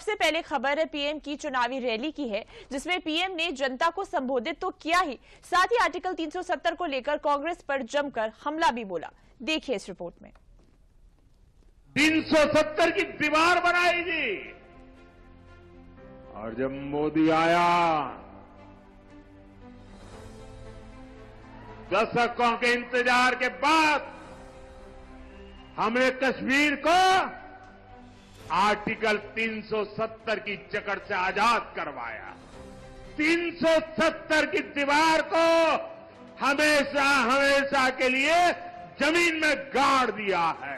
सबसे पहले खबर पीएम की चुनावी रैली की है, जिसमें पीएम ने जनता को संबोधित तो किया ही, साथ ही आर्टिकल 370 को लेकर कांग्रेस पर जमकर हमला भी बोला। देखिए इस रिपोर्ट में। 370 की दीवार बनाई थी और जब मोदी आया, दशकों के इंतजार के बाद हमने कश्मीर को आर्टिकल 370 की जकड़ से आजाद करवाया। 370 की दीवार को हमेशा हमेशा के लिए जमीन में गाड़ दिया है।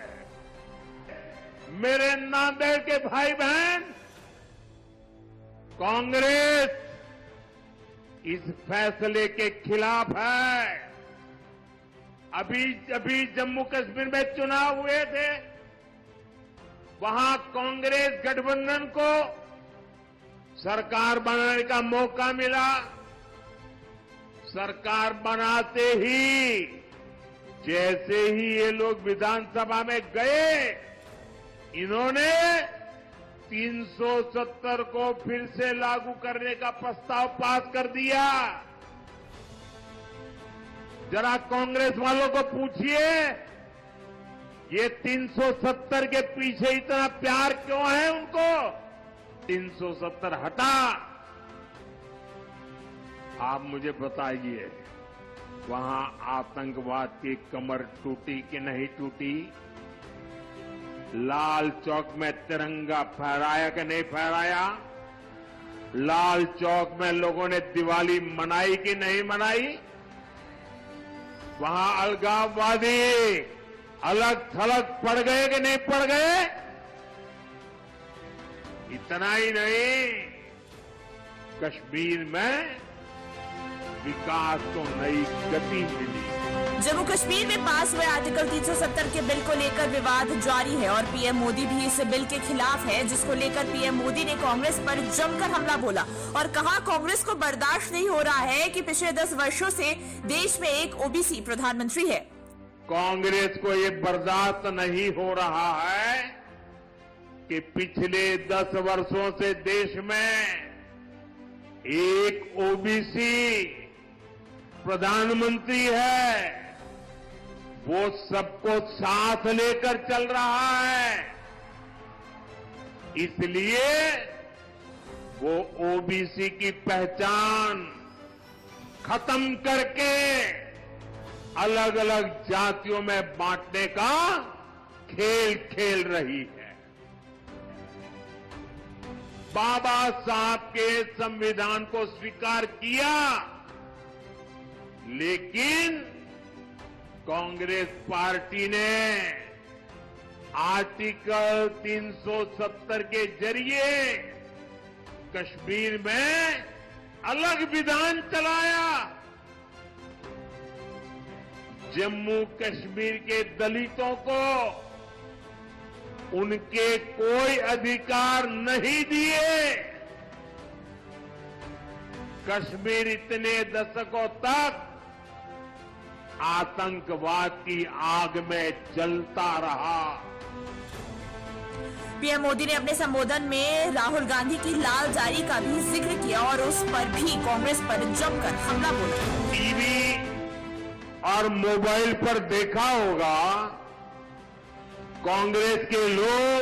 मेरे नांदेड़ के भाई बहन, कांग्रेस इस फैसले के खिलाफ है। अभी जम्मू कश्मीर में चुनाव हुए थे, वहां कांग्रेस गठबंधन को सरकार बनाने का मौका मिला। सरकार बनाते ही जैसे ही ये लोग विधानसभा में गए, इन्होंने 370 को फिर से लागू करने का प्रस्ताव पास कर दिया। जरा कांग्रेस वालों को पूछिए, ये 370 के पीछे इतना प्यार क्यों है उनको? 370 हटा। आप मुझे बताइए, वहां आतंकवाद की कमर टूटी कि नहीं टूटी? लाल चौक में तिरंगा फहराया कि नहीं फहराया? लाल चौक में लोगों ने दिवाली मनाई कि नहीं मनाई? वहां अलगाववादी अलग थलग पड़ गए कि नहीं पड़ गए? इतना ही नहीं, कश्मीर में विकास को नई गति मिली। जम्मू कश्मीर में पास हुए आर्टिकल 370 के बिल को लेकर विवाद जारी है और पीएम मोदी भी इस बिल के खिलाफ है, जिसको लेकर पीएम मोदी ने कांग्रेस पर जमकर हमला बोला और कहा कांग्रेस को बर्दाश्त नहीं हो रहा है कि पिछले 10 वर्षों से देश में एक ओबीसी प्रधानमंत्री है। कांग्रेस को ये बर्दाश्त नहीं हो रहा है कि पिछले 10 वर्षों से देश में एक ओबीसी प्रधानमंत्री है। वो सबको साथ लेकर चल रहा है, इसलिए वो ओबीसी की पहचान खत्म करके अलग अलग जातियों में बांटने का खेल खेल रही है। बाबा साहब के संविधान को स्वीकार किया, लेकिन कांग्रेस पार्टी ने आर्टिकल 370 के जरिए कश्मीर में अलग विधान चलाया। जम्मू कश्मीर के दलितों को उनके कोई अधिकार नहीं दिए। कश्मीर इतने दशकों तक आतंकवाद की आग में जलता रहा। पीएम मोदी ने अपने संबोधन में राहुल गांधी की लाल जारी का भी जिक्र किया और उस पर भी कांग्रेस पर जमकर हमला बोला। टीवी और मोबाइल पर देखा होगा, कांग्रेस के लोग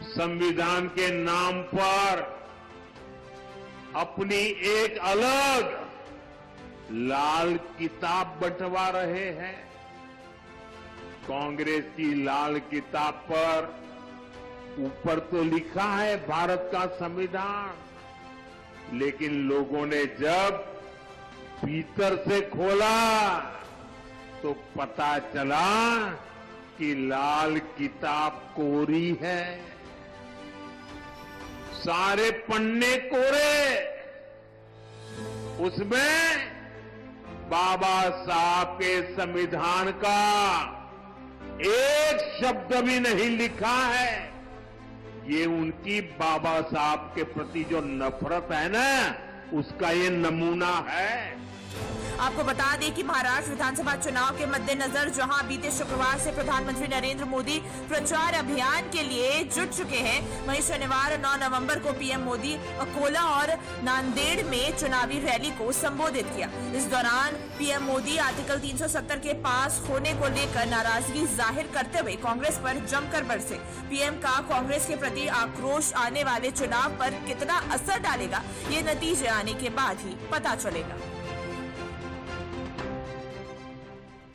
संविधान के नाम पर अपनी एक अलग लाल किताब बंटवा रहे हैं। कांग्रेस की लाल किताब पर ऊपर तो लिखा है भारत का संविधान, लेकिन लोगों ने जब भीतर से खोला तो पता चला कि लाल किताब कोरी है। सारे पन्ने कोरे, उसमें बाबा साहब के संविधान का एक शब्द भी नहीं लिखा है। ये उनकी बाबा साहब के प्रति जो नफरत है ना, उसका ये नमूना है। आपको बता दें कि महाराष्ट्र विधानसभा चुनाव के मद्देनजर जहां बीते शुक्रवार से प्रधानमंत्री नरेंद्र मोदी प्रचार अभियान के लिए जुट चुके हैं, वहीं शनिवार 9 नवंबर को पीएम मोदी अकोला और नांदेड़ में चुनावी रैली को संबोधित किया। इस दौरान पीएम मोदी आर्टिकल 370 के पास होने को लेकर नाराजगी जाहिर करते हुए कांग्रेस पर जमकर बरसे। पीएम का कांग्रेस के प्रति आक्रोश आने वाले चुनाव पर कितना असर डालेगा, ये नतीजे आने के बाद ही पता चलेगा।